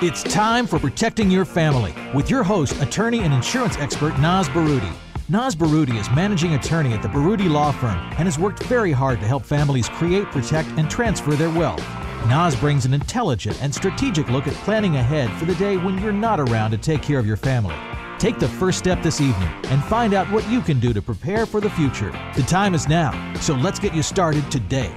It's time for Protecting Your Family with your host, attorney and insurance expert Naz Barouti. Naz Barouti is managing attorney at the Barouti Law Firm and has worked very hard to help families create, protect, and transfer their wealth. Naz brings an intelligent and strategic look at planning ahead for the day when you're not around to take care of your family. Take the first step this evening and find out what you can do to prepare for the future. The time is now, so let's get you started today.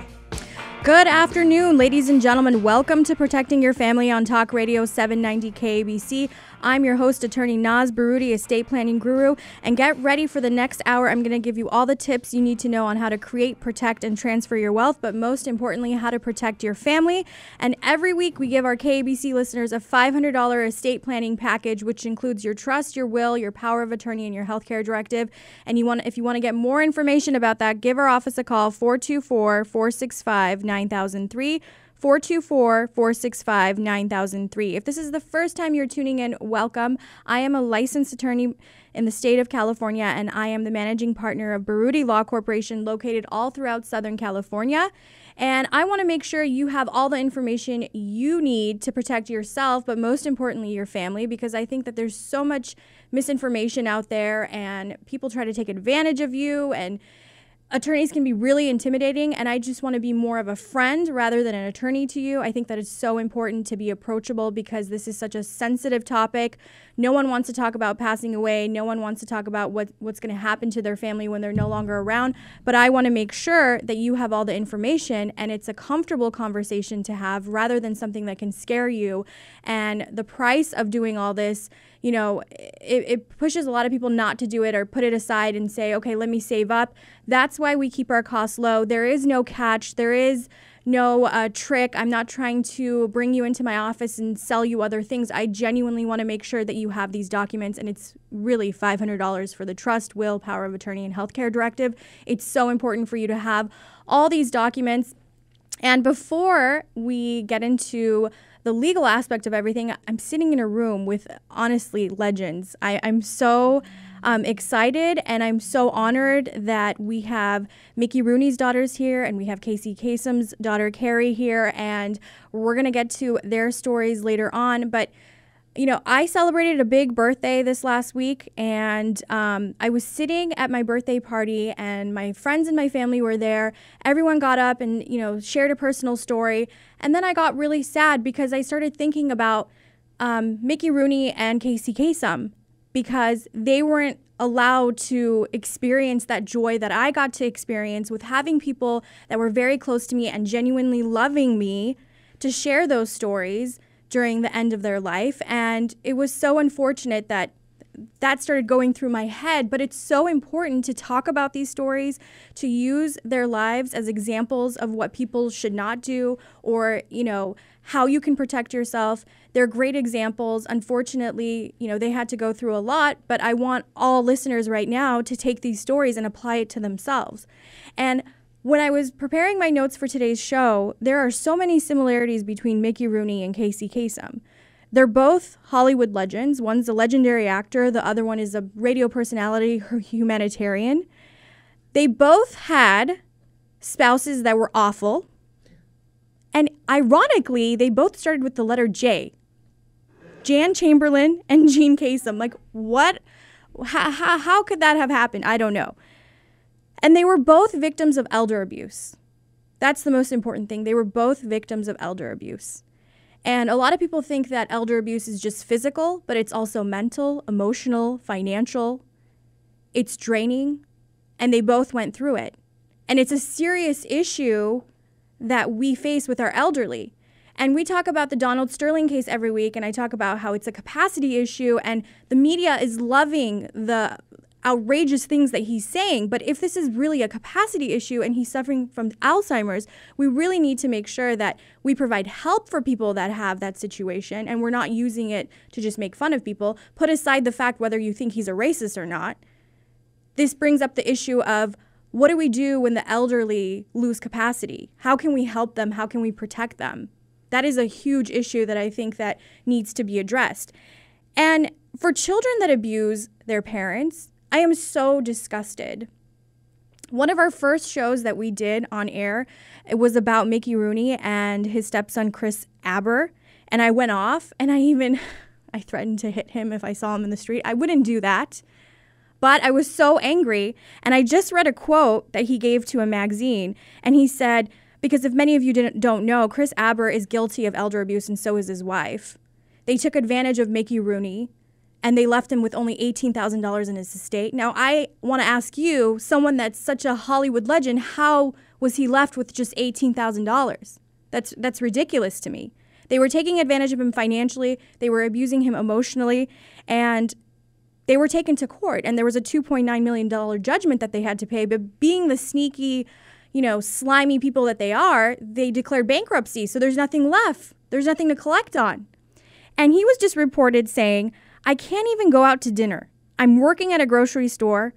Good afternoon, ladies and gentlemen. Welcome to Protecting Your Family on Talk Radio 790 KABC. I'm your host, attorney Naz Barouti, estate planning guru. And get ready for the next hour. I'm going to give you all the tips you need to know on how to create, protect, and transfer your wealth, but most importantly, how to protect your family. And every week, we give our KABC listeners a $500 estate planning package, which includes your trust, your will, your power of attorney, and your healthcare directive. And if you want to get more information about that, give our office a call, 424-465-9003. 424-465-9003. If this is the first time you're tuning in, welcome. I am a licensed attorney in the state of California, and I am the managing partner of Barouti Law Corporation, located all throughout Southern California. And I want to make sure you have all the information you need to protect yourself, but most importantly, your family, because I think that there's so much misinformation out there, and people try to take advantage of you, and attorneys can be really intimidating, and I just want to be more of a friend rather than an attorney to you. I think that it's so important to be approachable because this is such a sensitive topic. No one wants to talk about passing away. No one wants to talk about what's going to happen to their family when they're no longer around. But I want to make sure that you have all the information and it's a comfortable conversation to have rather than something that can scare you. And the price of doing all this, you know, it pushes a lot of people not to do it or put it aside and say, okay, let me save up. That's why we keep our costs low. There is no catch. There is no trick. I'm not trying to bring you into my office and sell you other things. I genuinely want to make sure that you have these documents, and it's really $500 for the trust, will, power of attorney, and healthcare directive. It's so important for you to have all these documents. And before we get into the legal aspect of everything, I'm sitting in a room with, honestly, legends. I'm so excited, and I'm so honored that we have Mickey Rooney's daughters here, and we have Kerri Kasem's daughter, Kerri, here, and we're going to get to their stories later on. But, you know, I celebrated a big birthday this last week, and I was sitting at my birthday party, and my friends and my family were there. Everyone got up and, you know, shared a personal story, and then I got really sad because I started thinking about Mickey Rooney and Kerri Kasem, because they weren't allowed to experience that joy that I got to experience with having people that were very close to me and genuinely loving me to share those stories during the end of their life. And it was so unfortunate that that started going through my head, but it's so important to talk about these stories, to use their lives as examples of what people should not do, or, you know, how you can protect yourself. They're great examples. Unfortunately, you know, they had to go through a lot, but I want all listeners right now to take these stories and apply it to themselves. And when I was preparing my notes for today's show, there are so many similarities between Mickey Rooney and Kerri Kasem. They're both Hollywood legends. One's a legendary actor. The other one is a radio personality, humanitarian. They both had spouses that were awful. And ironically, they both started with the letter J. Jan Chamberlain and Jean Kasem. Like, what? How could that have happened? I don't know. And they were both victims of elder abuse. That's the most important thing. They were both victims of elder abuse. And a lot of people think that elder abuse is just physical, but it's also mental, emotional, financial. It's draining, and they both went through it. And it's a serious issue that we face with our elderly. And we talk about the Donald Sterling case every week, and I talk about how it's a capacity issue, and the media is loving the outrageous things that he's saying. But if this is really a capacity issue and he's suffering from Alzheimer's, we really need to make sure that we provide help for people that have that situation, and we're not using it to just make fun of people. Put aside the fact whether you think he's a racist or not. This brings up the issue of, what do we do when the elderly lose capacity? How can we help them? How can we protect them? That is a huge issue that I think that needs to be addressed. And for children that abuse their parents, I am so disgusted. One of our first shows that we did on air, it was about Mickey Rooney and his stepson, Chris Aber. And I went off, and I threatened to hit him if I saw him in the street. I wouldn't do that. But I was so angry, and I just read a quote that he gave to a magazine, and he said, because if many of you don't know, Chris Aber is guilty of elder abuse, and so is his wife. They took advantage of Mickey Rooney, and they left him with only $18,000 in his estate. Now, I want to ask you, someone that's such a Hollywood legend, how was he left with just $18,000? That's ridiculous to me. They were taking advantage of him financially, they were abusing him emotionally, and they were taken to court, and there was a $2.9 million judgment that they had to pay. But being the sneaky, slimy people that they are, they declared bankruptcy. So there's nothing left. There's nothing to collect on. And he was just reported saying, I can't even go out to dinner. I'm working at a grocery store.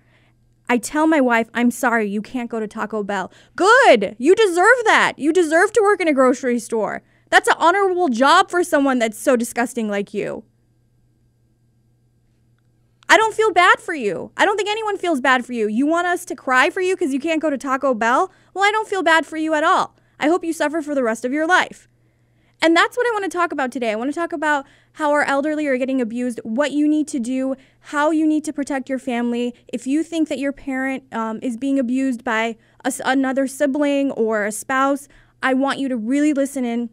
I tell my wife, I'm sorry, you can't go to Taco Bell. Good. You deserve that. You deserve to work in a grocery store. That's an honorable job for someone that's so disgusting like you. I don't feel bad for you. I don't think anyone feels bad for you. You want us to cry for you because you can't go to Taco Bell? Well, I don't feel bad for you at all. I hope you suffer for the rest of your life. And that's what I want to talk about today. I want to talk about how our elderly are getting abused, what you need to do, how you need to protect your family. If you think that your parent is being abused by another sibling or a spouse, I want you to really listen in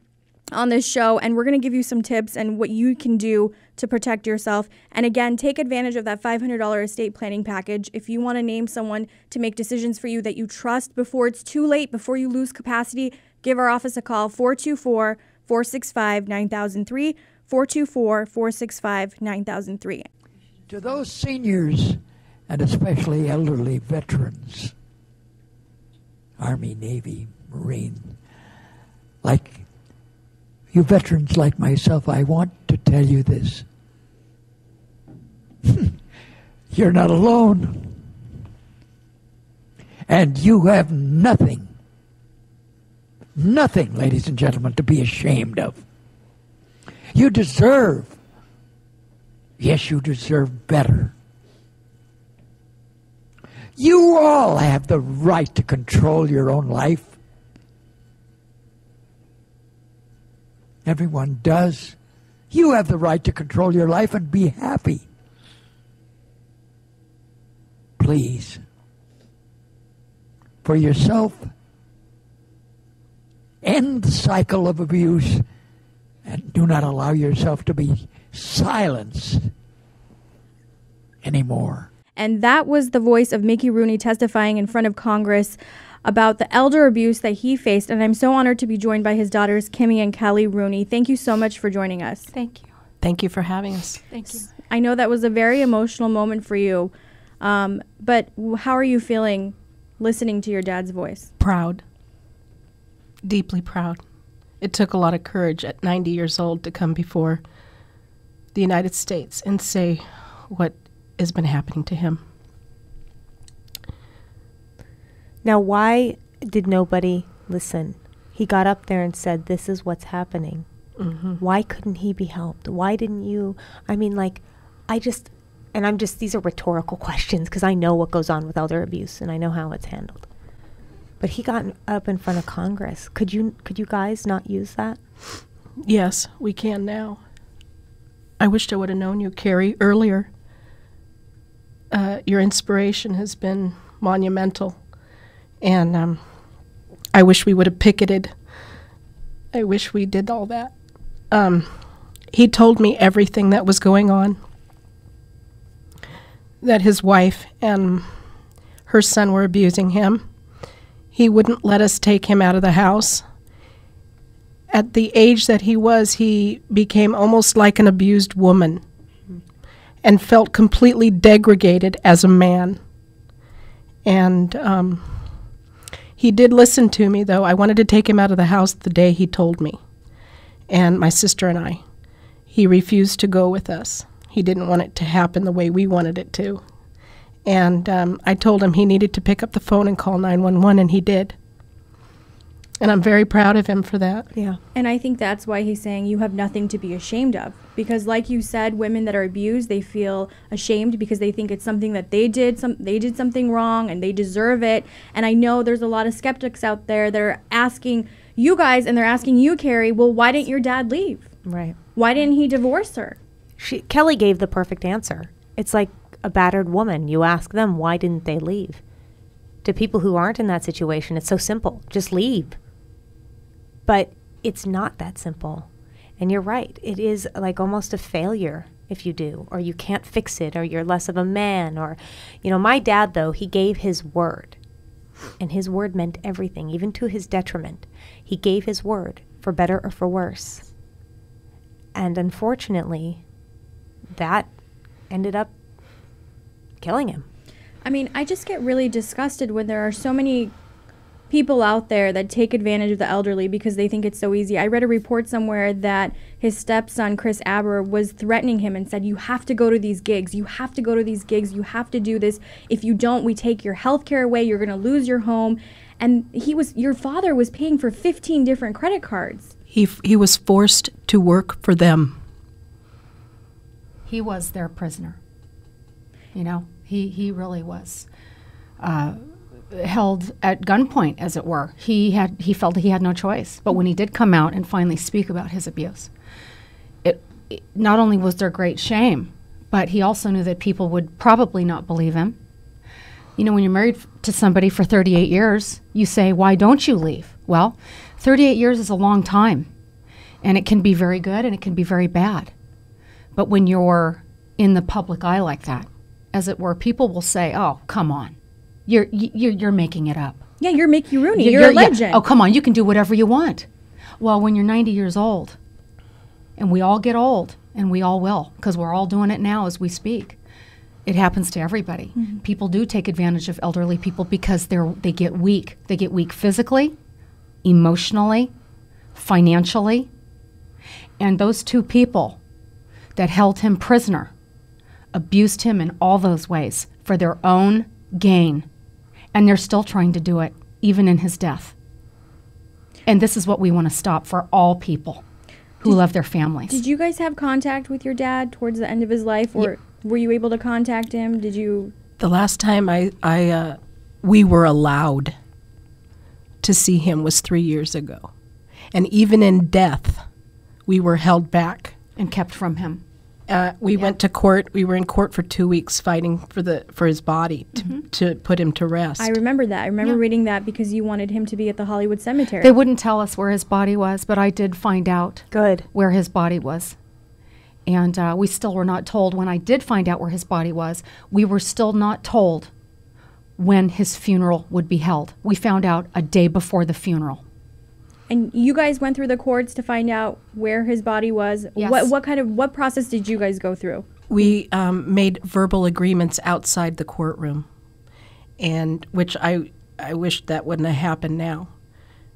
on this show, and we're going to give you some tips and what you can do to protect yourself. And again, take advantage of that $500 estate planning package. If you want to name someone to make decisions for you that you trust before it's too late, before you lose capacity, give our office a call, 424-465-9003, 424-465-9003. To those seniors, and especially elderly veterans, Army, Navy, Marine, like you veterans like myself, I want to tell you this. You're not alone. And you have nothing, ladies and gentlemen, to be ashamed of. You deserve, yes, you deserve better. You all have the right to control your own life. Everyone does. You have the right to control your life and be happy. Please, for yourself, end the cycle of abuse and do not allow yourself to be silenced anymore. And that was the voice of Mickey Rooney testifying in front of Congress about the elder abuse that he faced. And I'm so honored to be joined by his daughters, Kimmy and Kelly Rooney. Thank you so much for joining us. Thank you. Thank you for having us. Thank you. I know that was a very emotional moment for you. But how are you feeling listening to your dad's voice? Proud. Deeply proud. It took a lot of courage at 90 years old to come before the United States and say what has been happening to him. Now, why did nobody listen? He got up there and said, this is what's happening. Mm-hmm. Why couldn't he be helped? Why didn't you? I mean, these are rhetorical questions because I know what goes on with elder abuse and I know how it's handled. But he got up in front of Congress. Could you guys not use that? Yes, we can now. I wished I would have known you, Kerri, earlier. Your inspiration has been monumental. And I wish we would have picketed. I wish we did all that. He told me everything that was going on, that his wife and her son were abusing him. He wouldn't let us take him out of the house. At the age that he was, he became almost like an abused woman and felt completely degraded as a man. And he did listen to me, though. I wanted to take him out of the house the day he told me, and my sister and I. He refused to go with us. He didn't want it to happen the way we wanted it to. And I told him he needed to pick up the phone and call 911, and he did. And I'm very proud of him for that. Yeah. And I think that's why he's saying you have nothing to be ashamed of. Because like you said, women that are abused, they feel ashamed because they think it's something that they did something wrong and they deserve it. And I know there's a lot of skeptics out there that are asking you guys, and they're asking you, Kerri, well, why didn't your dad leave? Right. Why didn't he divorce her? Kelly gave the perfect answer. It's like a battered woman. You ask them, why didn't they leave? To people who aren't in that situation, it's so simple. Just leave. But it's not that simple. And you're right. It is like almost a failure if you do, or you can't fix it, or you're less of a man, or, my dad, though, he gave his word. And his word meant everything, even to his detriment. He gave his word, for better or for worse. And unfortunately, that ended up killing him. I mean, I just get really disgusted when there are so many people out there that take advantage of the elderly because they think it's so easy. I read a report somewhere that his stepson, Chris Aber, was threatening him and said, you have to go to these gigs. You have to go to these gigs. You have to do this. If you don't, we take your health care away. You're going to lose your home. And your father was paying for 15 different credit cards. He was forced to work for them. He was their prisoner. He really was held at gunpoint, as it were. He felt he had no choice. But when he did come out and finally speak about his abuse, it not only was there great shame, but he also knew that people would probably not believe him. When you're married to somebody for 38 years, you say, why don't you leave? Well, 38 years is a long time, and it can be very good and it can be very bad. But when you're in the public eye like that, as it were, people will say, oh, come on. You're making it up. Yeah, you're Mickey Rooney. You're a legend. Yeah. Oh, come on, you can do whatever you want. Well, when you're 90 years old, and we all get old, and we all will, because we're all doing it now as we speak, it happens to everybody. Mm-hmm. People do take advantage of elderly people because they get weak. They get weak physically, emotionally, financially. And those two people that held him prisoner abused him in all those ways for their own gain. And they're still trying to do it, even in his death. And this is what we want to stop for all people who love their families. Did you guys have contact with your dad towards the end of his life, or were you able to contact him? Did you? The last time we were allowed to see him was 3 years ago. And even in death, we were held back. And kept from him. We went to court. We were in court for 2 weeks fighting for his body to put him to rest. I remember that. I remember reading that because you wanted him to be at the Hollywood Cemetery. They wouldn't tell us where his body was, but I did find out where his body was. And we still were not told. When I did find out where his body was, we were still not told when his funeral would be held. We found out a day before the funeral. And you guys went through the courts to find out where his body was. Yes. What process did you guys go through? We made verbal agreements outside the courtroom, and which I wish that wouldn't have happened now,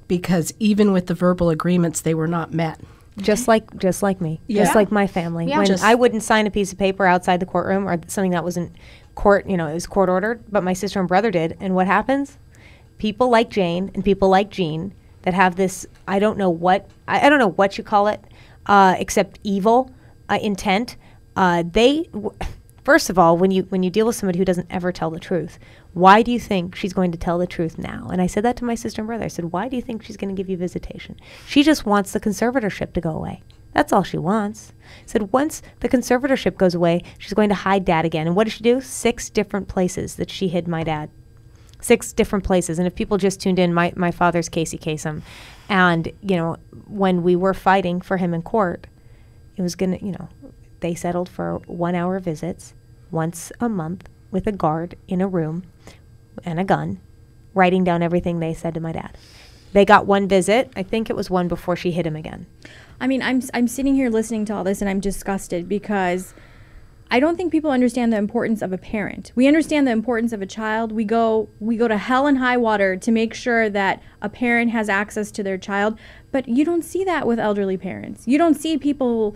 because even with the verbal agreements, they were not met. Just like me, just like my family. Yeah. When I wouldn't sign a piece of paper outside the courtroom or something that wasn't court, it was court ordered, but my sister and brother did. And what happens? People like Jane and people like Jean that have this, I don't know what you call it, except evil intent. First of all, when you deal with somebody who doesn't ever tell the truth, why do you think she's going to tell the truth now? And I said that to my sister and brother. I said, why do you think she's going to give you visitation? She just wants the conservatorship to go away. That's all she wants. I said, once the conservatorship goes away, she's going to hide Dad again. And what did she do? 6 different places that she hid my dad. 6 different places. And if people just tuned in, my father's Kerri Kasem. And, when we were fighting for him in court, it was going to, they settled for 1-hour visits once a month with a guard in a room and a gun, writing down everything they said to my dad. They got 1 visit. I think it was 1 before she hit him again. I mean, I'm sitting here listening to all this and I'm disgusted because I don't think people understand the importance of a parent. We understand the importance of a child. We go to hell and high water to make sure that a parent has access to their child, but you don't see that with elderly parents. You don't see people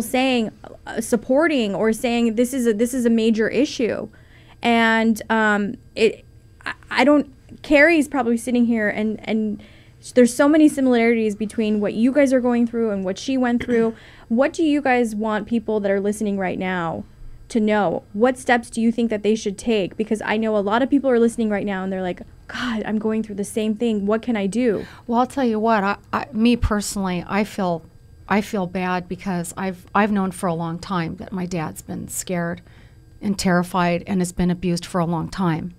saying supporting or saying this is a major issue. And Kerri's probably sitting here and there's so many similarities between what you guys are going through and what she went through. What do you guys want people that are listening right now to know? What steps do you think that they should take? Because I know a lot of people are listening right now and they're like, God, I'm going through the same thing. What can I do? Well, I'll tell you what, me personally, I feel I feel bad because I've known for a long time that my dad's been scared and terrified and has been abused for a long time.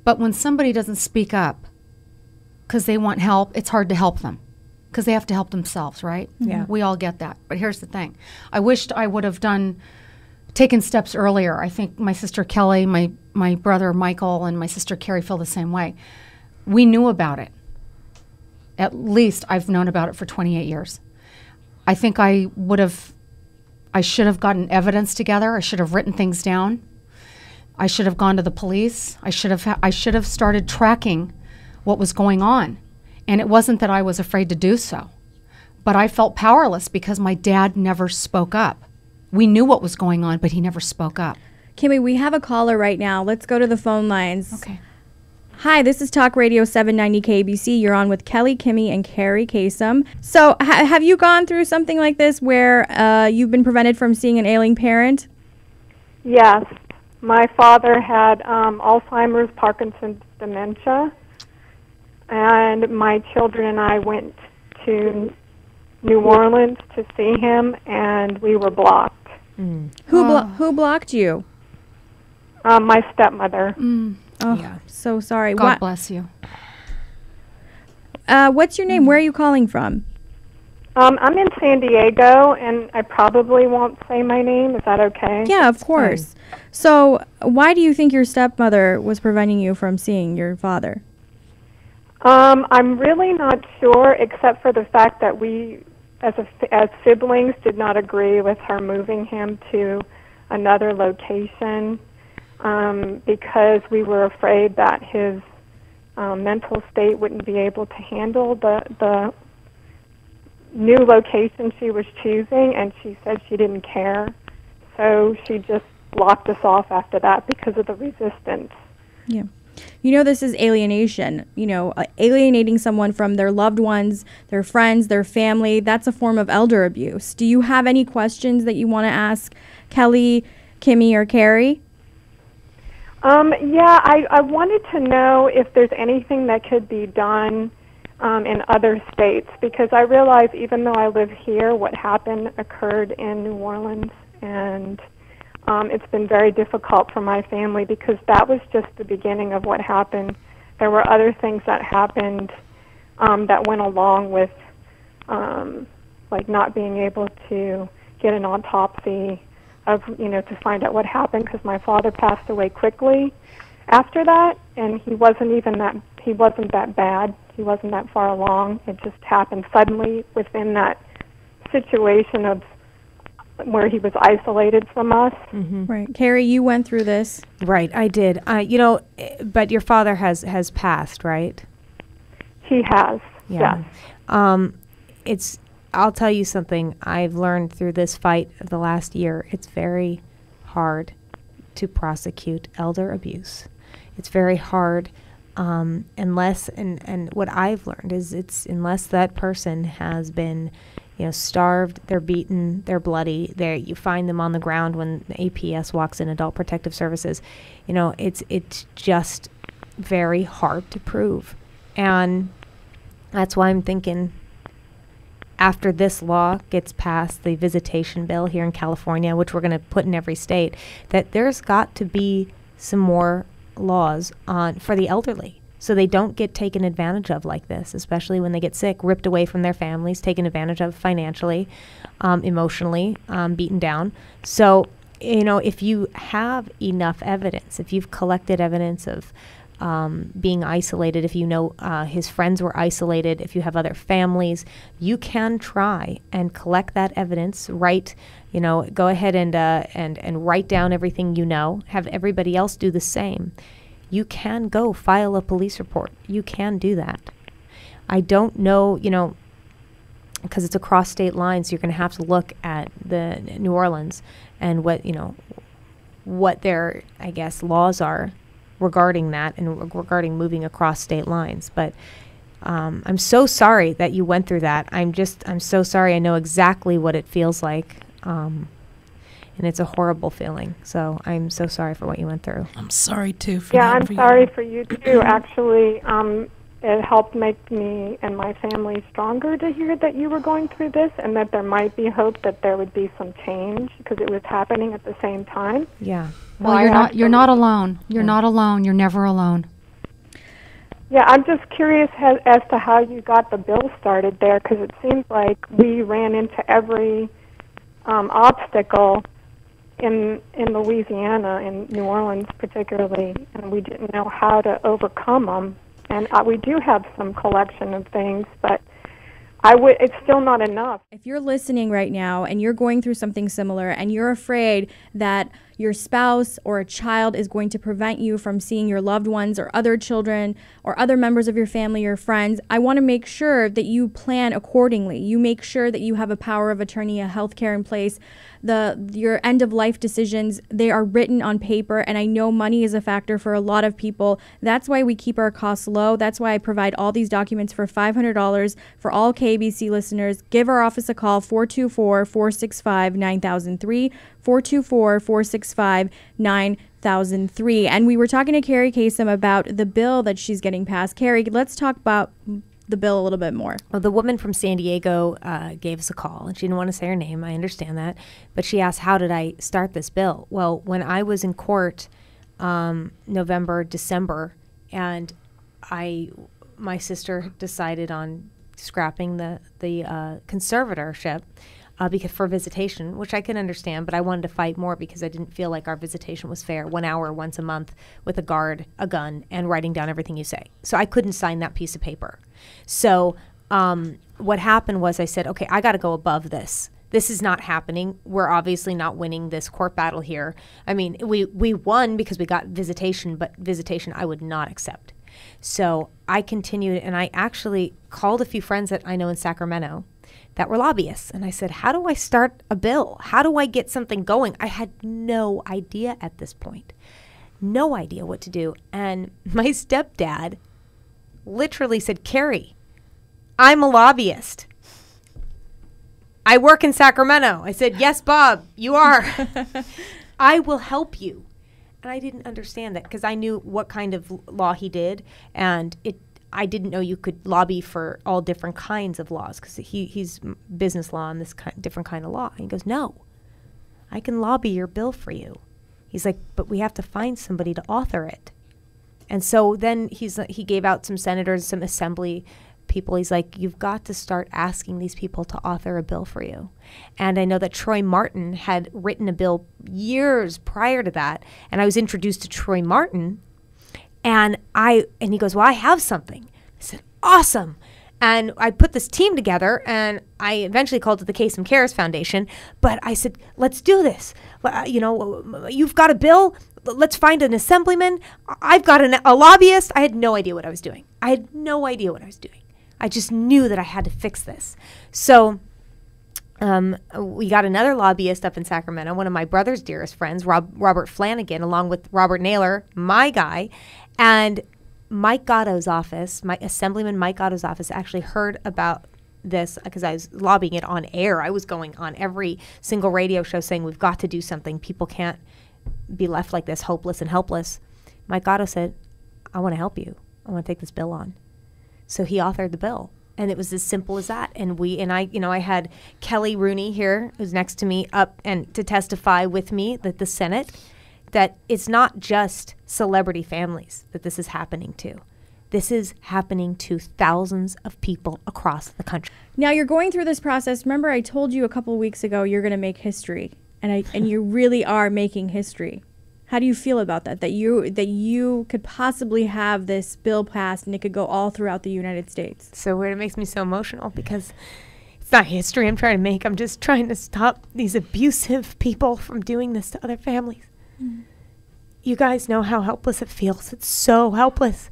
But when somebody doesn't speak up because they want help, it's hard to help them because they have to help themselves, right? Yeah. We all get that. But here's the thing. I wished I would have taken steps earlier. I think my sister Kelly, my brother Michael, and my sister Kerri feel the same way. We knew about it. At least I've known about it for 28 years. I think I should have gotten evidence together. I should have written things down. I should have gone to the police. I should have started tracking what was going on. And it wasn't that I was afraid to do so, but I felt powerless because my dad never spoke up. We knew what was going on, but he never spoke up. Kimmy, we have a caller right now. Let's go to the phone lines. Okay. Hi, this is Talk Radio 790 KBC. You're on with Kelly, Kimmy, and Kerri Kasem. So have you gone through something like this where you've been prevented from seeing an ailing parent? Yes. My father had Alzheimer's, Parkinson's, dementia, and my children and I went to New Orleans to see him, and we were blocked. Who blocked you? My stepmother. Oh, Yeah. so sorry. God bless you. What's your name? Where are you calling from? I'm in San Diego, and I probably won't say my name. Is that okay? Yeah, of course. So why do you think your stepmother was preventing you from seeing your father? I'm really not sure, except for the fact that we, as siblings, did not agree with her moving him to another location because we were afraid that his mental state wouldn't be able to handle the new location she was choosing, and she said she didn't care. So she just blocked us off after that because of the resistance. Yeah. You know, this is alienation. You know, alienating someone from their loved ones, their friends, their family. That's a form of elder abuse. Do you have any questions that you want to ask Kelly, Kimmy, or Kerri? Yeah, I wanted to know if there's anything that could be done in other states, because I realize even though I live here, what happened occurred in New Orleans, and it's been very difficult for my family because that was just the beginning of what happened. There were other things that happened that went along with like not being able to get an autopsy to find out what happened, because my father passed away quickly after that, and he wasn't that bad. He wasn't that far along. It just happened suddenly within that situation of where he was isolated from us. Mm-hmm. Right. Kerri, you went through this. Right, I did. But your father has passed, right? He has. Yeah. Yes. I'll tell you something I've learned through this fight of the last year. It's very hard to prosecute elder abuse. It's very hard unless, and what I've learned is unless that person has been, starved, they're beaten, they're bloody, you find them on the ground when the APS walks in, Adult Protective Services, it's just very hard to prove. And that's why I'm thinking, after this law gets passed, the visitation bill here in California, which we're going to put in every state, that there's got to be some more laws for the elderly so they don't get taken advantage of like this, especially when they get sick, ripped away from their families, taken advantage of financially, emotionally, beaten down. So, if you have enough evidence, if you've collected evidence of being isolated, if his friends were isolated, if you have other families, you can try and collect that evidence, go ahead and write down everything have everybody else do the same. You can go file a police report. You can do that. I don't know, because it's across state lines, you're going to have to look at the New Orleans and what their, I guess, laws are regarding that and regarding moving across state lines. But I'm so sorry that you went through that. I'm so sorry. I know exactly what it feels like. And it's a horrible feeling. So I'm so sorry for what you went through. I'm sorry, too. I'm sorry for you, too. Actually, it helped make me and my family stronger to hear that you were going through this and that there might be hope that there would be some change because it was happening at the same time. Yeah. Well, you're not alone. You're not alone. You're never alone. Yeah, I'm just curious as to how you got the bill started there, because it seems like we ran into every obstacle in Louisiana, in New Orleans particularly, and we didn't know how to overcome them. And we do have some collection of things, but it's still not enough. If you're listening right now and you're going through something similar and you're afraid that your spouse or a child is going to prevent you from seeing your loved ones or other children or other members of your family or friends, I want to make sure that you plan accordingly. You make sure that you have a power of attorney, a health care in place. Your end of life decisions, they are written on paper, and I know money is a factor for a lot of people. That's why we keep our costs low. That's why I provide all these documents for $500 for all KBC listeners. Give our office a call, 424-465-9003, 424-465-9003. And we were talking to Kerri Kasem about the bill that she's getting passed. Kerri, let's talk about the bill a little bit more. Well, the woman from San Diego gave us a call, and she didn't want to say her name. I understand that. But she asked, how did I start this bill? Well, when I was in court November, December, and my sister decided on scrapping the conservatorship because for visitation, which I can understand, but I wanted to fight more because I didn't feel like our visitation was fair. 1 hour once a month with a guard, a gun, and writing down everything you say. So I couldn't sign that piece of paper. So what happened was I said, okay, I got to go above this. This is not happening. We're obviously not winning this court battle here. I mean, we won because we got visitation, but visitation I would not accept. So I continued, and I actually called a few friends that I know in Sacramento that were lobbyists. And I said, how do I start a bill? How do I get something going? I had no idea at this point. No idea what to do. And my stepdad literally said, Kerri, I'm a lobbyist. I work in Sacramento. I said, yes, Bob, you are. I will help you. And I didn't understand that because I knew what kind of law he did. And I didn't know you could lobby for all different kinds of laws because he's business law and this different kind of law. And he goes, no, I can lobby your bill for you. He's like, but we have to find somebody to author it. And so then he gave out some senators, some assembly people. He's like, you've got to start asking these people to author a bill for you. And I know that Troy Martin had written a bill years prior to that. And I was introduced to Troy Martin. And he goes, well, I have something. I said, awesome. And I put this team together, and I eventually called it the Kasem Cares Foundation. But I said, let's do this. You've got a bill. Let's find an assemblyman. I've got a lobbyist. I had no idea what I was doing. I just knew that I had to fix this. So we got another lobbyist up in Sacramento, one of my brother's dearest friends, Robert Flanagan, along with Robert Naylor, my guy. And Mike Gatto's office, my Assemblyman Mike Gatto's office, actually heard about this because I was lobbying it on air. I was going on every single radio show saying we've got to do something. People can't be left like this, hopeless and helpless. Mike Gatto said, I want to help you. I want to take this bill on. So he authored the bill. And it was as simple as that. And I had Kelly Rooney here, who's next to me, up and to testify with me that the Senate, that it's not just celebrity families that this is happening to. This is happening to thousands of people across the country. Now you're going through this process. Remember, I told you a couple of weeks ago you're going to make history, and you really are making history. How do you feel about that? That you could possibly have this bill passed and it could go all throughout the United States? So weird. It makes me so emotional because it's not history I'm trying to make. I'm just trying to stop these abusive people from doing this to other families. Mm. You guys know how helpless it feels. It's so helpless.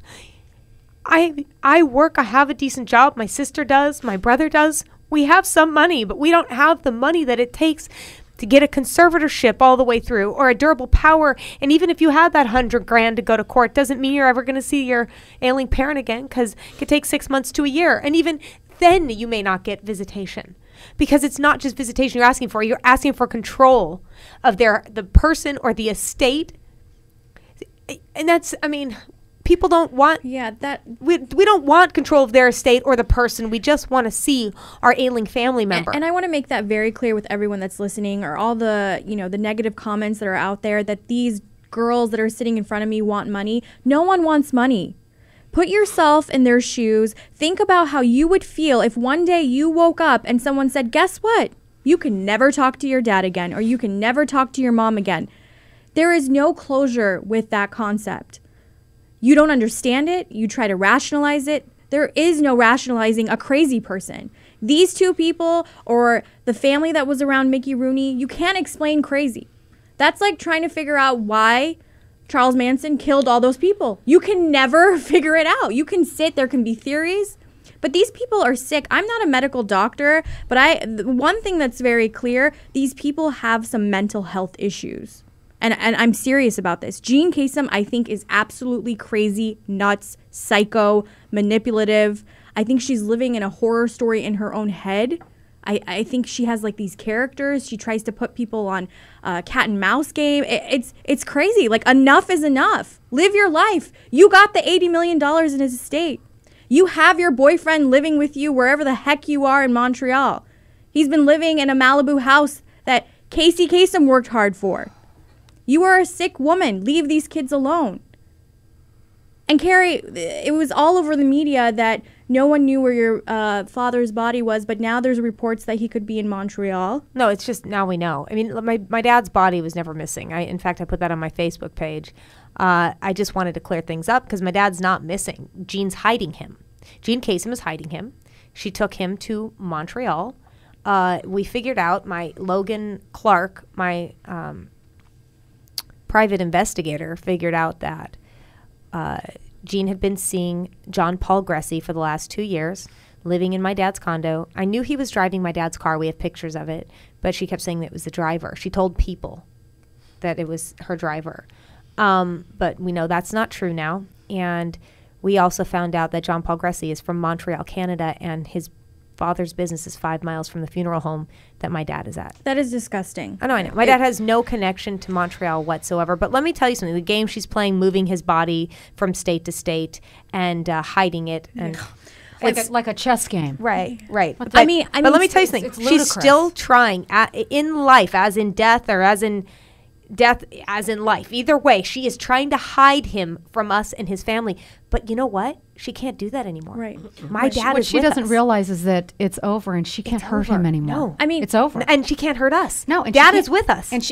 I work. I have a decent job. My sister does. My brother does. We have some money, but we don't have the money that it takes to get a conservatorship all the way through or a durable power. And even if you had that $100,000 to go to court, doesn't mean you're ever going to see your ailing parent again because it could take 6 months to a year. And even then you may not get visitation because it's not just visitation you're asking for. You're asking for control of the person or the estate. And that's, people don't want. Yeah, that We don't want control of their estate or the person. We just want to see our ailing family member. And I want to make that very clear with everyone that's listening, or all the, the negative comments that are out there, that these girls that are sitting in front of me want money. No one wants money. Put yourself in their shoes. Think about how you would feel if one day you woke up and someone said, guess what? You can never talk to your dad again, or you can never talk to your mom again. There is no closure with that concept. You don't understand it. You try to rationalize it. There is no rationalizing a crazy person. These two people, or the family that was around Mickey Rooney, you can't explain crazy. That's like trying to figure out why Charles Manson killed all those people. You can never figure it out. You can there can be theories, but these people are sick. I'm not a medical doctor, but one thing that's very clear, these people have some mental health issues. And I'm serious about this. Kerri Kasem, I think, is absolutely crazy, nuts, psycho, manipulative. I think she's living in a horror story in her own head. I think she has like these characters. She tries to put people on a cat and mouse game. It's crazy. Like, enough is enough. Live your life. You got the $80 million in his estate. You have your boyfriend living with you wherever the heck you are in Montreal. He's been living in a Malibu house that Kerri Kasem worked hard for. You are a sick woman. Leave these kids alone. And Kerri, it was all over the media that no one knew where your father's body was, but now there's reports that he could be in Montreal. No, it's just now we know. I mean, my dad's body was never missing. In fact, I put that on my Facebook page. I just wanted to clear things up because my dad's not missing. Jean's hiding him. Kerri Kasem is hiding him. She took him to Montreal. We figured out, my Logan Clark, my private investigator, figured out that Jean had been seeing John Paul Gressy for the last 2 years, living in my dad's condo. I knew he was driving my dad's car. We have pictures of it. But she kept saying that it was the driver. She told people that it was her driver. But we know that's not true now. And we also found out that John Paul Gressy is from Montreal, Canada, and his father's business is 5 miles from the funeral home that my dad is at. That is disgusting. I know. My dad has no connection to Montreal whatsoever. But let me tell you something. The game she's playing, moving his body from state to state and hiding it. And like a chess game. Right. But I mean, let me tell you something. It's She's ludicrous. still trying in life, as in death, or as in death as in life. Either way, she is trying to hide him from us and his family. But you know what? She can't do that anymore. Right. My dad What is she with doesn't us. realize is that it's over, and she can't hurt him anymore. No. I mean, it's over. And she can't hurt us. No, and Dad she is with us. And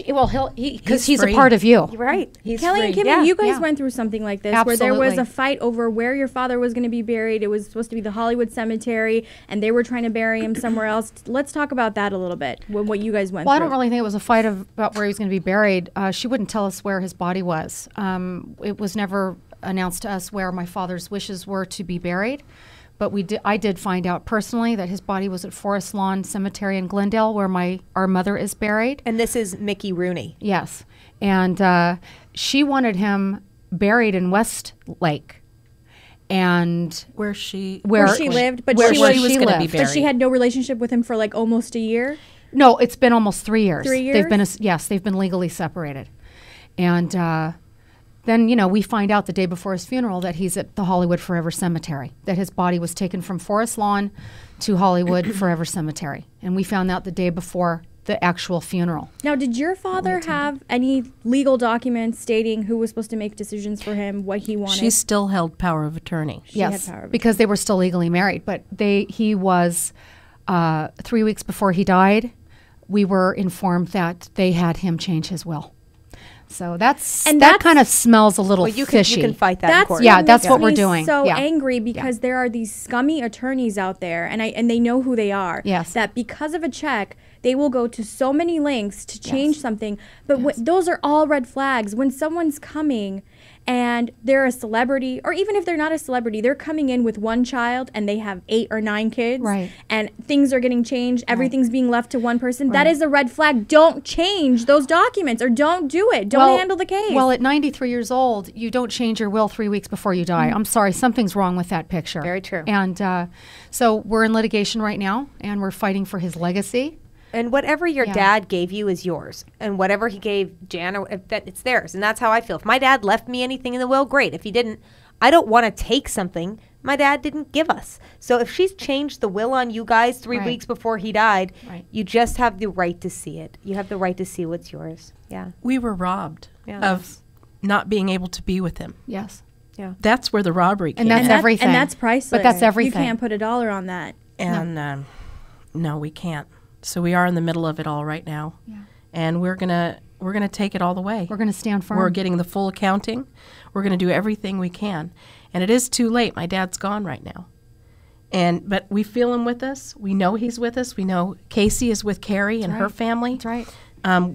because he's a free. part of you. You're right. Kelly and Kim, Yeah. you guys Yeah. went through something like this, where there was Absolutely. a fight over where your father was going to be buried. It was supposed to be the Hollywood Cemetery, and they were trying to bury him somewhere else. Let's talk about that a little bit, what you guys went Well, I through. don't really think it was a fight about where he was going to be buried. She wouldn't tell us where his body was. It was never announced to us where my father's wishes were to be buried. But I did find out personally that his body was at Forest Lawn Cemetery in Glendale, where our mother is buried. And this is Mickey Rooney. Yes. And she wanted him buried in Westlake. And Where she where she lived, but where she she was was going to be lived. buried. But she had no relationship with him for like almost a year. No, it's been almost 3 years. 3 years? They've been legally separated. And then, we find out the day before his funeral that he's at the Hollywood Forever Cemetery, that his body was taken from Forest Lawn to Hollywood Forever Cemetery. And we found out the day before the actual funeral. Now, did your father have any legal documents stating who was supposed to make decisions for him, what he wanted? She still held power of attorney. Yes, had power of because they were still legally married. But he was 3 weeks before he died. We were informed that they had him change his will. So that kind of smells a little fishy. You can fight that in That's court. Yeah, what that's makes what we're me doing. So Yeah. angry because there are these scummy attorneys out there, and they know who they are. Yes. That because of a check, they will go to so many lengths to change something. But those are all red flags. When someone's coming and they're a celebrity, or even if they're not a celebrity, they're coming in with one child and they have 8 or 9 kids, Right. and things are getting changed, everything's being left to one person, that is a red flag. Don't change those documents, or don't do it. Don't handle the case. Well, at 93 years old, you don't change your will 3 weeks before you die. I'm sorry, something's wrong with that picture. Very true. And so we're in litigation right now, and we're fighting for his legacy. And whatever your Yeah. dad gave you is yours. And whatever he gave Jan, it's theirs. And that's how I feel. If my dad left me anything in the will, great. If he didn't, I don't want to take something my dad didn't give us. So if she's changed the will on you guys 3 Right. weeks before he died, Right. you just have the right to see it. You have the right to see what's yours. Yeah. We were robbed Yeah. of not being able to be with him. Yes. That's where the robbery came And that's in. everything. And that's priceless. But that's everything. You can't put a dollar on that. And no, we can't. So we are in the middle of it all right now. Yeah. And we're gonna take it all the way. We're going to stand firm. We're getting the full accounting. We're going to do everything we can. And it is too late. My dad's gone right now. But we feel him with us. We know he's with us. We know Casey is with Kerri and her family. That's right.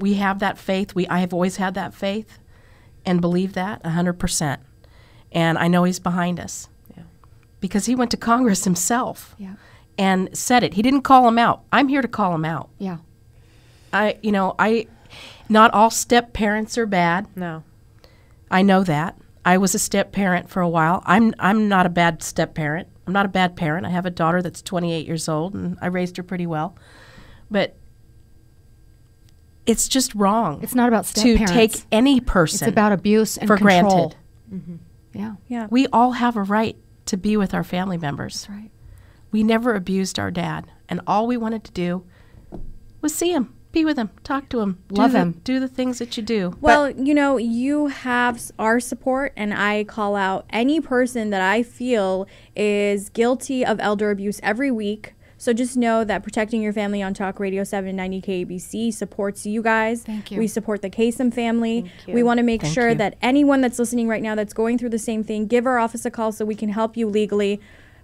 We have that faith. I have always had that faith and believe that 100%. And I know he's behind us. Yeah. Because he went to Congress himself Yeah. and said it. He didn't call him out. I'm here to call him out. Yeah. Not all step parents are bad. No. I know that. I was a step parent for a while. I'm not a bad step parent. I'm not a bad parent. I have a daughter that's 28 years old, and I raised her pretty well. But it's just wrong. It's not about step to parents. take any person It's about abuse and for control. granted. Yeah. Yeah. We all have a right to be with our family members. That's right. We never abused our dad, and all we wanted to do was see him, be with him, talk to him, Love him. do the things that you do. Well, you have our support, and I call out any person that I feel is guilty of elder abuse every week. So just know that Protecting Your Family on Talk Radio 790 KABC supports you guys. Thank you. We support the Kasem family. Thank you. We want to make Thank sure you. that anyone that's listening right now that's going through the same thing, give our office a call so we can help you legally.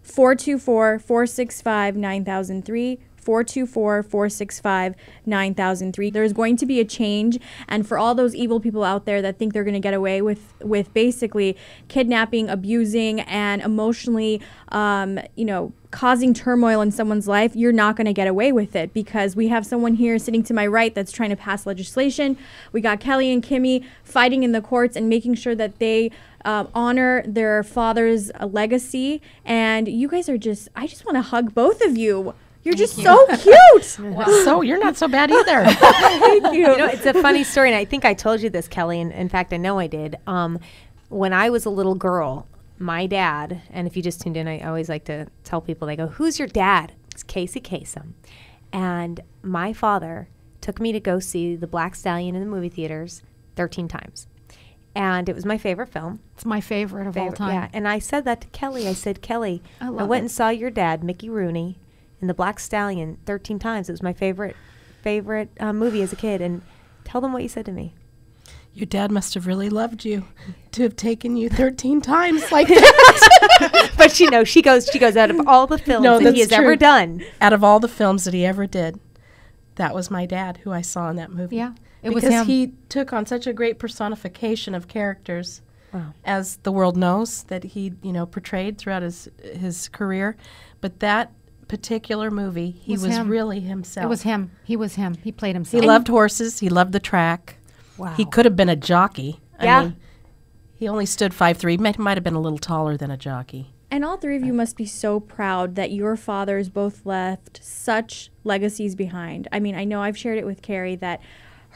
424-465-9003. 424-465-9003. There's going to be a change, and for all those evil people out there that think they're going to get away with basically kidnapping, abusing, and emotionally, causing turmoil in someone's life, you're not going to get away with it, because we have someone here sitting to my right that's trying to pass legislation. We got Kelly and Kimmy fighting in the courts and making sure that they honor their father's legacy. And you guys are I just want to hug both of you. You're just so cute. So you're not so bad either. Thank you. It's a funny story, and I think I told you this, Kelly, and in fact, I know I did. When I was a little girl, my dad, and if you just tuned in, I always like to tell people, they go, "Who's your dad?" It's Kerri Kasem. And my father took me to go see The Black Stallion in the movie theaters 13 times. And it was my favorite film. It's my favorite of all time. Yeah, and I said that to Kelly. I said, "Kelly, I I love went it. and saw your dad, Mickey Rooney, in The Black Stallion 13 times. It was my favorite movie as a kid." And tell them what you said to me. Your dad must have really loved you to have taken you 13 times like that. But she goes out of all the films No, that he has that's true. ever done. Out of all the films that he ever did, that was my dad who I saw in that movie. Yeah, it was because him. he took on such a great personification of characters, Wow. as the world knows, that he portrayed throughout his career. But that particular movie, he was him. really himself. It was him. He was him. He played himself. He loved horses. He loved the track. Wow. He could have been a jockey. Yeah. I mean, he only stood 5'3". Might have been a little taller than a jockey. And all three of you must be so proud that your fathers both left such legacies behind. I mean, I know I've shared it with Kerri that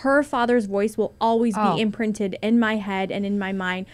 her father's voice will always be imprinted in my head and in my mind.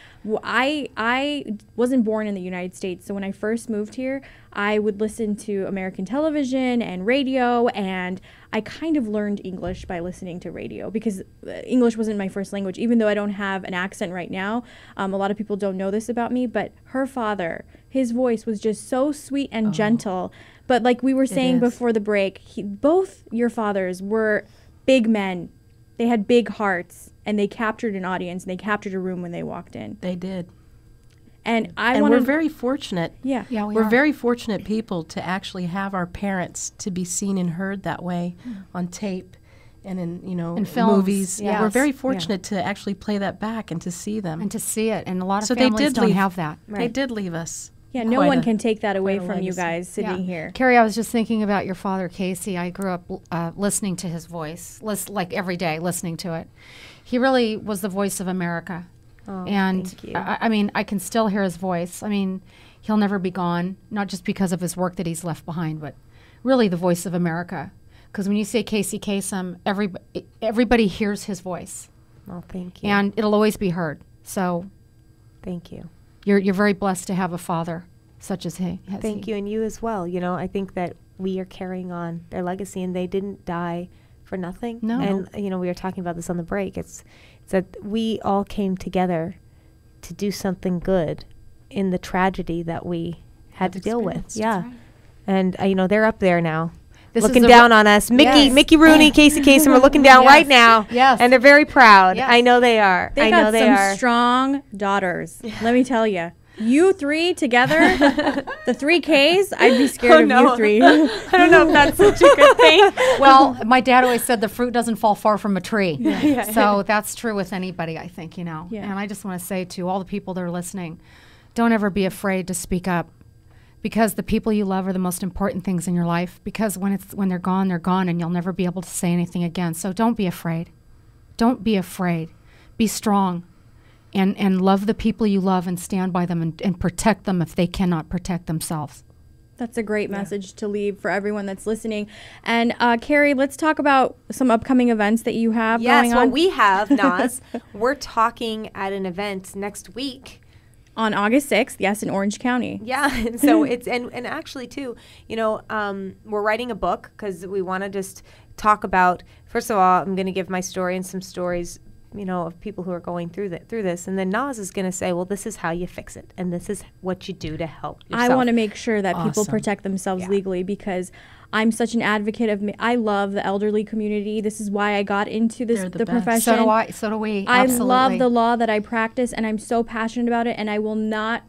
I wasn't born in the United States, so when I first moved here, I would listen to American television and radio, and I kind of learned English by listening to radio, because English wasn't my first language, even though I don't have an accent right now. A lot of people don't know this about me, but her father, his voice was just so sweet and gentle. But like we were saying before the break, both your fathers were big men. They had big hearts, and they captured an audience, and they captured a room when they walked in. They did. And we're very fortunate. Yeah. Yeah, we We're are. very fortunate people to actually have our parents to be seen and heard that way on tape and in In films, movies. yes. We're very fortunate to actually play that back and to see them. and to see it. And a lot of So they families did don't leave. have that. They did leave us. Yeah, no quite one a- can take that away quite a from you legacy. guys sitting here. Kerri, I was just thinking about your father, Casey. I grew up listening to his voice, like every day, listening to it. He really was the voice of America. Oh, And thank you. I mean, I can still hear his voice. I mean, he'll never be gone, not just because of his work that he's left behind, but really the voice of America. Because when you say Kerri Kasem, everybody hears his voice, Well, thank you. and it'll always be heard. So Thank you. You're very blessed to have a father such as he. Thank you, and you as well. You know, I think that we are carrying on their legacy, and they didn't die for nothing. No. And, you know, we were talking about this on the break. It's that we all came together to do something good in the tragedy that we had to deal with. Yeah. And, you know, they're up there now. Looking down on us. Mickey Rooney, Kerri Kasem are looking down right now. Yes. And they're very proud. Yes. I know they are. They I got know they some are. strong daughters. Let me tell you. You three together, the 3Ks, I'd be scared of you three. I don't know if that's such a good thing. Well, my dad always said the fruit doesn't fall far from a tree. So that's true with anybody, I think, you know. Yeah. And I just want to say to all the people that are listening, don't ever be afraid to speak up, because the people you love are the most important things in your life, because when they're gone, and you'll never be able to say anything again. So don't be afraid. Don't be afraid. Be strong. And love the people you love and stand by them and protect them if they cannot protect themselves. That's a great message to leave for everyone that's listening. And Kerri, let's talk about some upcoming events that you have going on. Yes, well, we have, Naz. We're talking at an event next week. On August 6th, yes, in Orange County. Yeah, and so it's, and actually too, you know, we're writing a book because we want to just talk about, first of all, I'm going to give my story and some stories, you know, of people who are going through this. And then Naz is going to say, well, this is how you fix it. And this is what you do to help yourself. I want to make sure that people protect themselves legally, because I'm such an advocate of, I love the elderly community. This is why I got into this, the profession. So do I. So do we. I Absolutely. love the law that I practice, and I'm so passionate about it, and I will not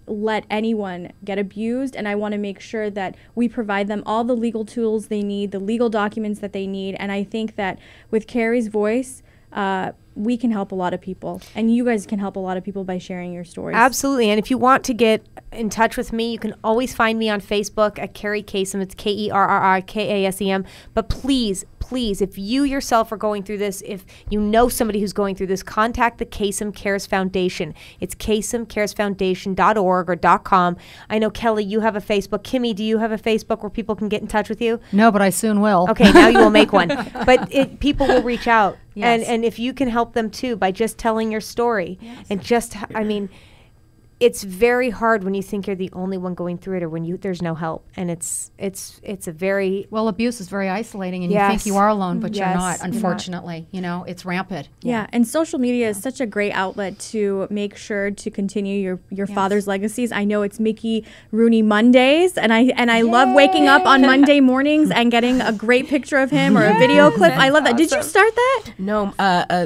let anyone get abused, and I want to make sure that we provide them all the legal tools they need, the legal documents that they need. And I think that with Kerri's voice, we can help a lot of people, and you guys can help a lot of people by sharing your stories. Absolutely. And if you want to get in touch with me, you can always find me on Facebook at Kerri Kasem. It's KerriKasem. But please, if you yourself are going through this, if you know somebody who's going through this, contact the Kasem Cares Foundation. It's kasemcaresfoundation.org or .com. I know, Kelly, you have a Facebook. Kimmy, do you have a Facebook where people can get in touch with you? No, but I soon will. Okay, now you will make one. But people will reach out. Yes. And if you can help them too by just telling your story. Yes. And just, I mean, it's very hard when you think you're the only one going through it, or when there's no help. And it's a very... Well, abuse is very isolating, and Yes. you think you are alone, but Yes. you're not, unfortunately. You know, it's rampant. Yeah, and social media is such a great outlet to make sure to continue your father's legacies. I know it's Mickey Rooney Mondays, and I love waking up on Monday mornings and getting a great picture of him or a video clip. I love that. Did you start that? No,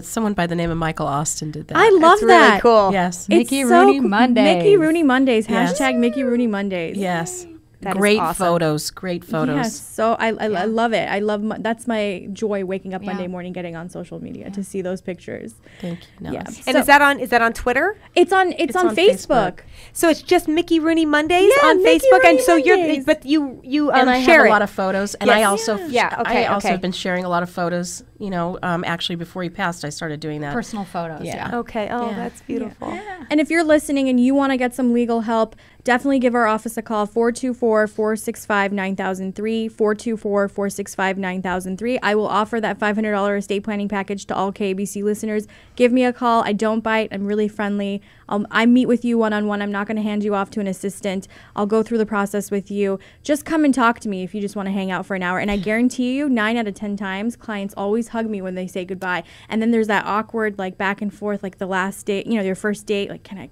someone by the name of Michael Austin did that. I love It's that. really cool. Yes. Mickey It's Rooney cool. Mondays. Mickey Rooney Mondays. Yes. Hashtag Mickey Rooney Mondays. Yes. That is Great awesome. photos. Great photos. Yes, so I love it. I love that's my joy, waking up Monday morning, getting on social media to see those pictures. Thank you, Naz. Yeah. And So- is that on Twitter? It's on on Facebook. So it's just Mickey Rooney Mondays Yeah, on Mickey Facebook, Rooney and so Mondays. you And I share have a it. lot of photos, and Yes. I also Okay. have been sharing a lot of photos. You know, actually before he passed, I started doing that. Personal photos, yeah. Okay. Oh, Yeah. that's beautiful. And if you're listening and you want to get some legal help, definitely give our office a call, 424-465-9003, 424-465-9003. I will offer that $500 estate planning package to all KABC listeners. Give me a call. I don't bite. I'm really friendly. I meet with you one-on-one. I'm not going to hand you off to an assistant. I'll go through the process with you. Just come and talk to me if you just want to hang out for an hour. And I guarantee you, 9 out of 10 times, clients always hug me when they say goodbye. And then there's that awkward, like, back and forth, like the last date, you know, your first date, like, can I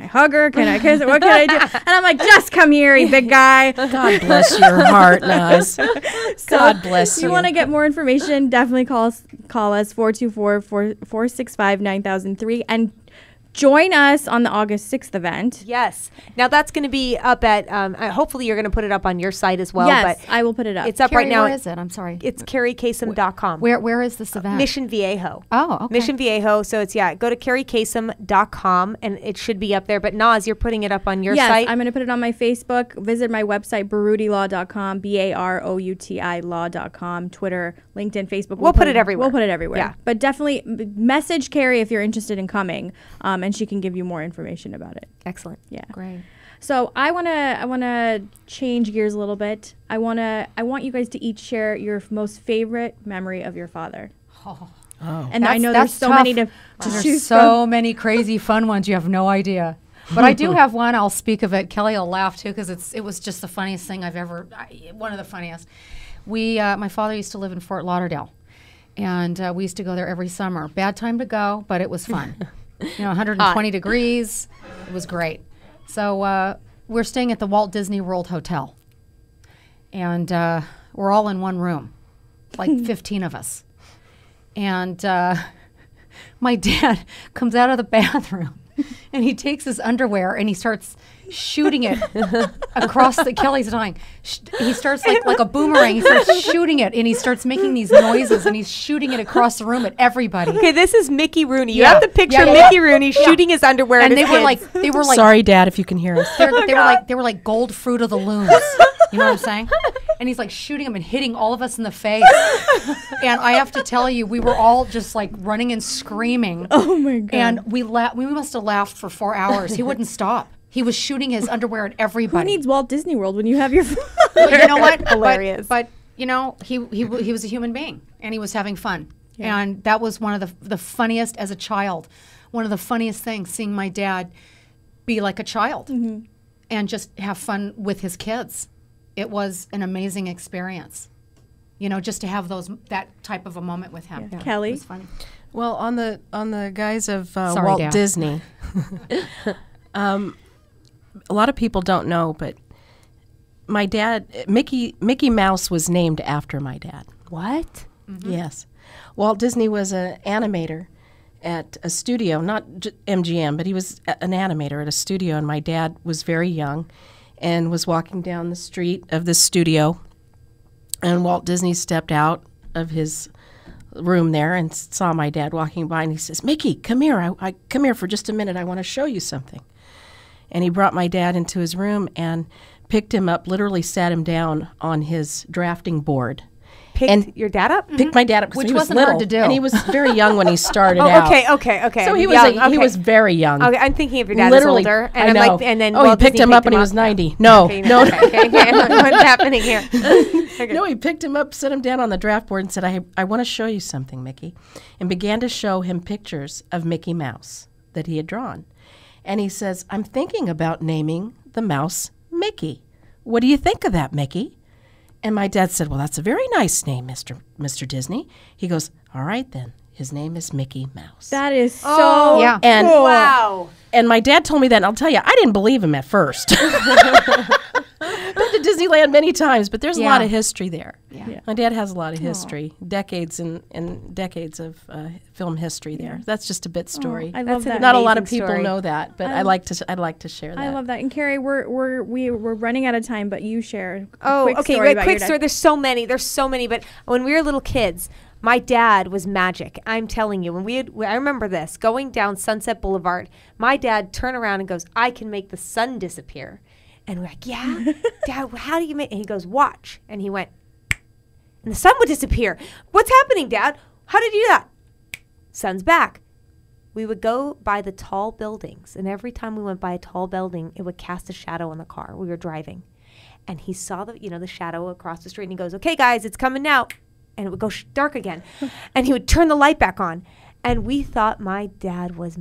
hug her? Can I kiss her? What can I do? And I'm like, just come here, you big guy. God bless your heart, Naz. God bless you. If you want to get more information, definitely call us 424-465-9003 and join us on the August 6th event. Yes. Now that's going to be up at. Hopefully, you're going to put it up on your site as well. Yes, but I will put it up. it's up Kerri, right now. where is it? I'm sorry. It's KerriKasem.com. Where is this event? Mission Viejo. Oh, okay. Mission Viejo. So it's go to KerriKasem.com and it should be up there. But Naz, you're putting it up on your yes, site. I'm going to put it on my Facebook. Visit my website, baroutilaw.com, BAROUTI law.com, Twitter, LinkedIn, Facebook. We'll put it everywhere. We'll put it everywhere. Yeah. But definitely message Kerri if you're interested in coming, and she can give you more information about it. Excellent. Yeah. Great. So I wanna change gears a little bit. I want you guys to each share your most favorite memory of your father. Oh. And I know there's that's so tough. many to There's choose so from. many crazy fun ones. You have no idea. But I do have one. I'll speak of it. Kelly will laugh too because it was just the funniest thing I've ever. One of the funniest. My father used to live in Fort Lauderdale, and we used to go there every summer. Bad time to go, but it was fun. 120 degrees. It was great. So we're staying at the Walt Disney World Hotel, and we're all in one room, like 15 of us. And my dad comes out of the bathroom and he takes his underwear and he starts shooting it across the Kelly's dying. He starts like a boomerang. He starts shooting it and he starts making these noises and he's shooting it across the room at everybody. Okay, this is Mickey Rooney. You have to picture Mickey Rooney shooting his underwear and at his they were like sorry, Dad, if you can hear us. They were like gold Fruit of the Looms. You know what I'm saying? And he's like shooting him and hitting all of us in the face. And I have to tell you, we were all just like running and screaming. Oh my God. And we must have laughed for 4 hours. He wouldn't stop. He was shooting his underwear at everybody. Who needs Walt Disney World when you have your But you know what? Hilarious. But you know, he was a human being and he was having fun. Yeah. And that was one of the funniest as a child. One of the funniest things, seeing my dad be like a child and just have fun with his kids. It was an amazing experience, just to have that type of a moment with him. Yeah. Kelly? It was funny. Well, on the guise of Sorry, Walt Dad. Disney, a lot of people don't know, but my dad, Mickey Mouse, was named after my dad. What? Mm-hmm. Yes, Walt Disney was an animator at a studio, not MGM, but he was an animator at a studio, and my dad was very young and was walking down the street of the studio, and Walt Disney stepped out of his room there and saw my dad walking by, and he says, "Mickey, come here. I come here for just a minute. I want to show you something." And he brought my dad into his room and picked him up, literally sat him down on his drafting board. Picked your dad up? Picked my dad up because Which he was wasn't little, hard to do. and he was very young when he started out. Okay. So he was young, he was very young. Okay, I'm thinking of your dad Literally, as older, and I I'm know. like, and then he Walt picked Disney him up when he him was up. 90. No, Okay, no. Okay. What's happening here? Okay. No, he picked him up, set him down on the draft board, and said, I want to show you something, Mickey, and began to show him pictures of Mickey Mouse that he had drawn. And he says, I'm thinking about naming the mouse Mickey. What do you think of that, Mickey? And my dad said, well, that's a very nice name, Mr. Disney. He goes, all right, then. His name is Mickey Mouse. That is so yeah. And cool. Wow. And my dad told me that, and I'll tell you, I didn't believe him at first. Been to Disneyland many times, but there's a lot of history there. Yeah. My dad has a lot of history, decades and decades of film history there. That's just a bit story. I love that. Not a lot of amazing people story. know that, but I'd like to share that. I love that. And Kerri, we're running out of time, but you share. Quick story. There's so many. But when we were little kids, my dad was magic. I'm telling you, I remember this, going down Sunset Boulevard, my dad turned around and goes, I can make the sun disappear. And we're like, yeah? Dad, how do you make? And he goes, watch. And he went, and the sun would disappear. What's happening, Dad? How did you do that? Sun's back. We would go by the tall buildings, and every time we went by a tall building, it would cast a shadow on the car we were driving. And he saw the shadow across the street, and he goes, okay, guys, it's coming now. And it would go dark again. And he would turn the light back on. And we thought my dad was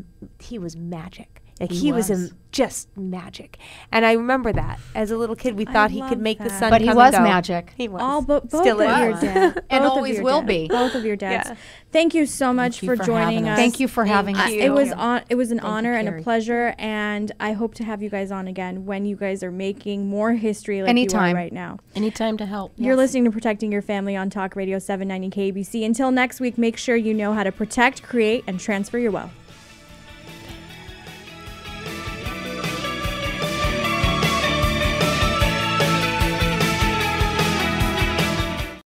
magic. Like he was just magic. And I remember that. As a little kid, we thought he could make the sun But he come was and go. magic. He was. All both Still of is. your dads. And Both of always your will dads. be. Both of your dads. Yeah. Thank you so much for for joining having us. us. Thank you for having us. It was an Thank honor you, and a Kerri. pleasure, and I hope to have you guys on again when you guys are making more history like you Anytime. are right now. Anytime to help. You're listening to Protecting Your Family on Talk Radio 790 KBC. Until next week, make sure you know how to protect, create, and transfer your wealth.